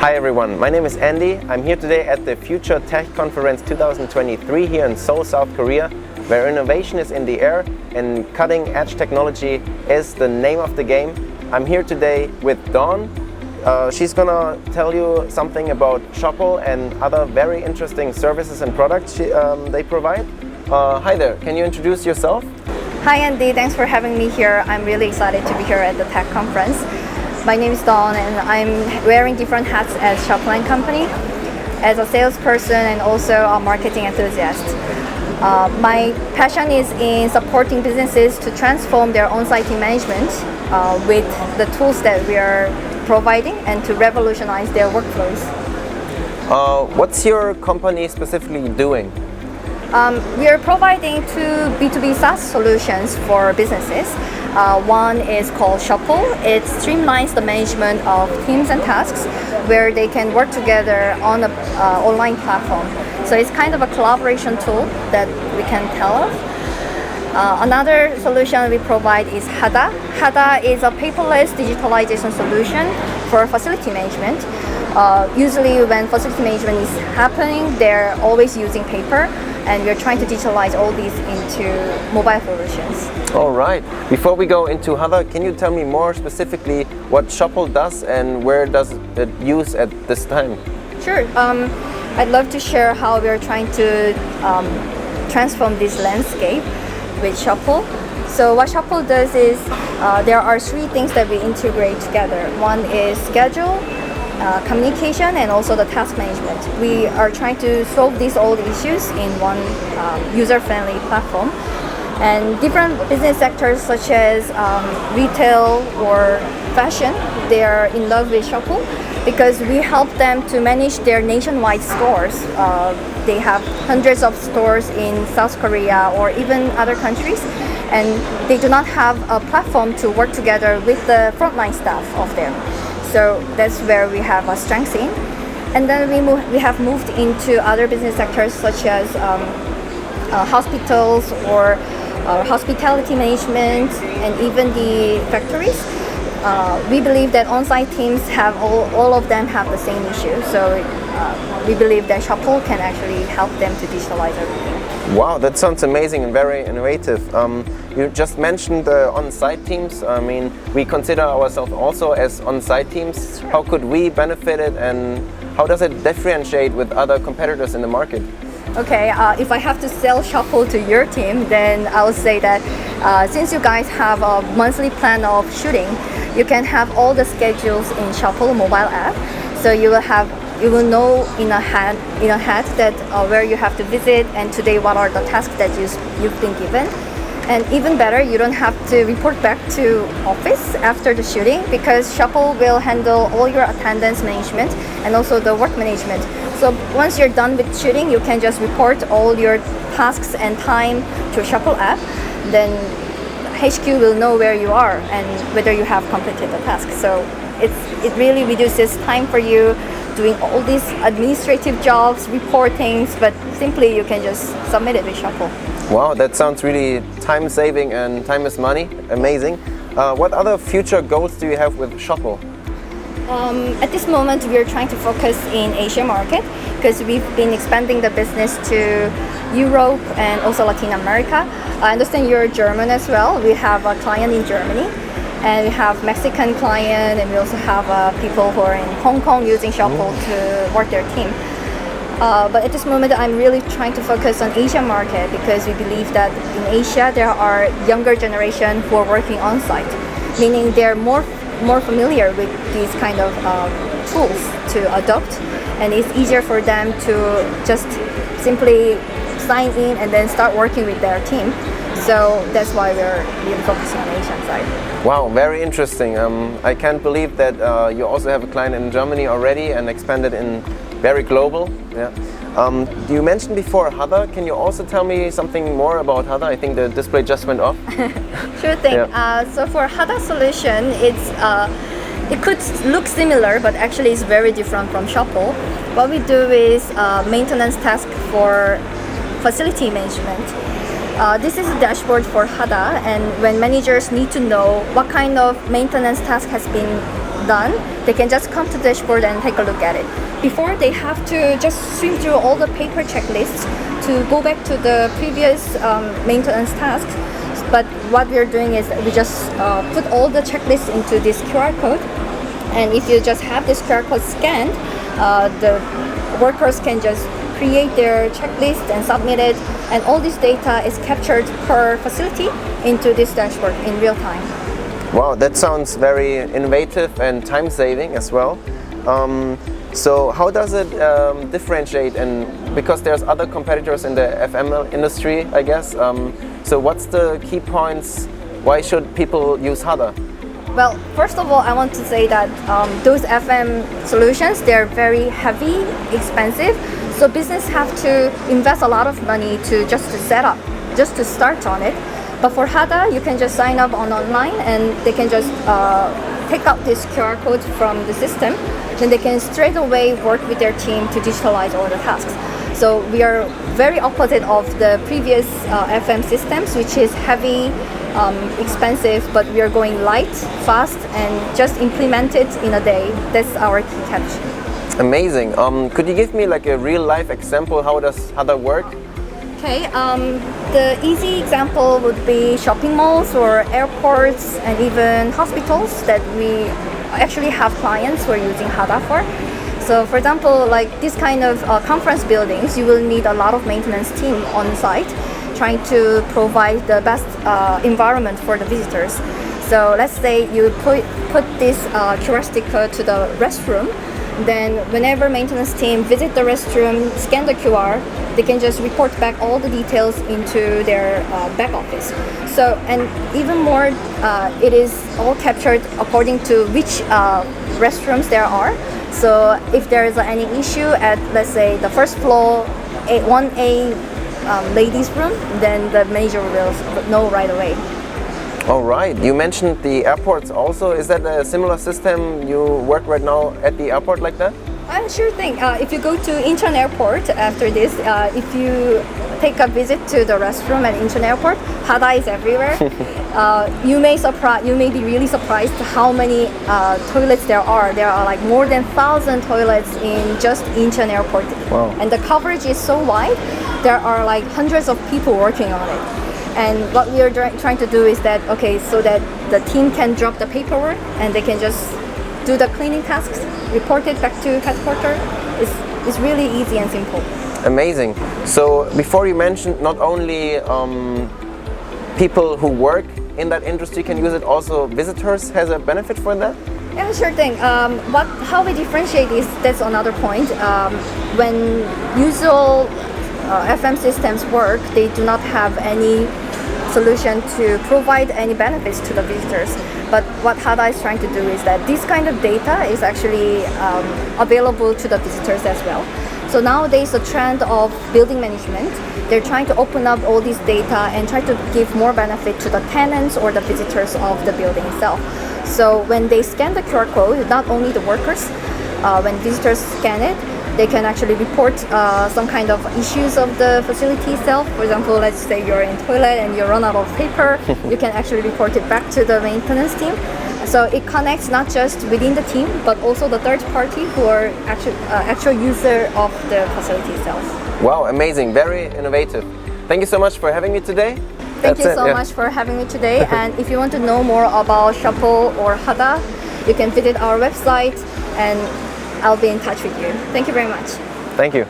Hi everyone, my name is Andy. I'm here today at the Future Tech Conference 2023 here in Seoul, South Korea, where innovation is in the air and cutting-edge technology is the name of the game. I'm here today with Dawn. She's gonna tell you something about Shopl and other very interesting services and products they provide. Hi there, can you introduce yourself? Hi Andy, thanks for having me here. I'm really excited to be here at the tech conference. My name is Dawn and I'm wearing different hats at Shopl Company as a salesperson and also a marketing enthusiast. My passion is in supporting businesses to transform their on-site team management with the tools that we are providing and to revolutionize their workflows. What's your company specifically doing? We are providing two B2B SaaS solutions for businesses. One is called Shopl. It streamlines the management of teams and tasks where they can work together on an online platform. So it's kind of a collaboration tool that we can tell of. Another solution we provide is Hada. Hada is a paperless digitalization solution for facility management. Usually when facility management is happening, they're always using paper, and we're trying to digitalize all these into mobile solutions. All right. Before we go into Hada, can you tell me more specifically what Shopl does and where does it use at this time? Sure. I'd love to share how we're trying to transform this landscape with Shopl. So what Shopl does is there are three things that we integrate together. One is schedule, communication, and also the task management. We are trying to solve these old issues in one user-friendly platform. And different business sectors such as retail or fashion, they are in love with Shopl because we help them to manage their nationwide stores. They have hundreds of stores in South Korea or even other countries, and they do not have a platform to work together with the frontline staff of them. So that's where we have a strength in. And then we have moved into other business sectors such as hospitals or hospitality management and even the factories. We believe that on-site teams have all of them have the same issue. So we believe that Shopl can actually help them to digitalize everything. Wow, that sounds amazing and very innovative. You just mentioned the on-site teams. I mean, we consider ourselves also as on-site teams. How could we benefit it and how does it differentiate with other competitors in the market? Okay, if I have to sell Shopl to your team, then I would say that since you guys have a monthly plan of shooting, you can have all the schedules in Shopl mobile app. So you will know in a hat that where you have to visit and today what are the tasks that you've been given. And even better, you don't have to report back to office after the shooting because Shopl will handle all your attendance management and also the work management. So once you're done with shooting, you can just report all your tasks and time to Shopl app. Then HQ will know where you are and whether you have completed the task. So it really reduces time for you doing all these administrative jobs, reportings, but simply you can just submit it with Shopl. Wow, that sounds really time-saving and time is money. Amazing. What other future goals do you have with Shopl? At this moment, we are trying to focus in Asia market because we've been expanding the business to Europe and also Latin America. I understand you're German as well. We have a client in Germany. And we have Mexican client, and we also have people who are in Hong Kong using Shopl to work their team. But at this moment, I'm really trying to focus on Asia market because we believe that in Asia there are younger generation who are working on site, meaning they're more familiar with these kind of tools to adopt, and it's easier for them to just simply sign in and then start working with their team. So that's why we're really focusing on the Asian side. Wow, very interesting. I can't believe that you also have a client in Germany already and expanded in very global. Yeah. You mentioned before Hada. Can you also tell me something more about Hada? I think the display just went off. Sure thing. Yeah. So for Hada solution, it could look similar, but actually it's very different from Shopl. What we do is maintenance task for facility management. This is a dashboard for Hada, and when managers need to know what kind of maintenance task has been done, they can just come to the dashboard and take a look at it. Before, they have to just swim through all the paper checklists to go back to the previous maintenance tasks. But what we're doing is we just put all the checklists into this QR code, and if you just have this QR code scanned, the workers can just create their checklist and submit it, and all this data is captured per facility into this dashboard in real time. Wow, that sounds very innovative and time-saving as well. So how does it differentiate? And because there's other competitors in the FM industry, I guess. So what's the key points? Why should people use HADA? Well, first of all, I want to say that those FM solutions, they're very heavy, expensive. So business have to invest a lot of money to set up, just to start on it. But for HADA, you can just sign up online and they can just take out this QR code from the system. Then they can straight away work with their team to digitalize all the tasks. So we are very opposite of the previous FM systems, which is heavy, expensive, but we are going light, fast, and just implement it in a day. That's our key catch. Amazing. Could you give me like a real life example? How does HADA work? Okay, the easy example would be shopping malls or airports and even hospitals that we actually have clients who are using HADA for. So for example, like this kind of conference buildings, you will need a lot of maintenance team on site trying to provide the best environment for the visitors. So let's say you put this QR sticker to the restroom. Then whenever maintenance team visit the restroom, scan the QR, they can just report back all the details into their back office. So, and even more, it is all captured according to which restrooms there are. So if there is any issue at, let's say, the first floor, 1A ladies room, then the manager will know right away. All right. You mentioned the airports also. Is that a similar system you work right now at the airport like that? Sure thing. If you go to Incheon Airport after this, if you take a visit to the restroom at Incheon Airport, HADA is everywhere. You may be really surprised how many toilets there are. There are like more than 1,000 toilets in just Incheon Airport. Wow. And the coverage is so wide, there are like hundreds of people working on it. And what we are trying to do is that, okay, so that the team can drop the paperwork and they can just do the cleaning tasks, report it back to headquarters. It's really easy and simple. Amazing. So before you mentioned not only people who work in that industry can use it, also visitors has a benefit for that? Yeah, sure thing. How we differentiate is, that's another point. When usual FM systems work, they do not have any solution to provide any benefits to the visitors. But what HADA is trying to do is that this kind of data is actually available to the visitors as well. So nowadays, the trend of building management, they're trying to open up all this data and try to give more benefit to the tenants or the visitors of the building itself. So when they scan the QR code, not only the workers, when visitors scan it, they can actually report some kind of issues of the facility itself. For example, let's say you're in toilet and you run out of paper, you can actually report it back to the maintenance team. So it connects not just within the team, but also the third party who are actual user of the facility itself. Wow, amazing, very innovative. Thank you so much for having me today. Thank you so much for having me today. And if you want to know more about Shopl or HADA, you can visit our website and I'll be in touch with you. Thank you very much. Thank you.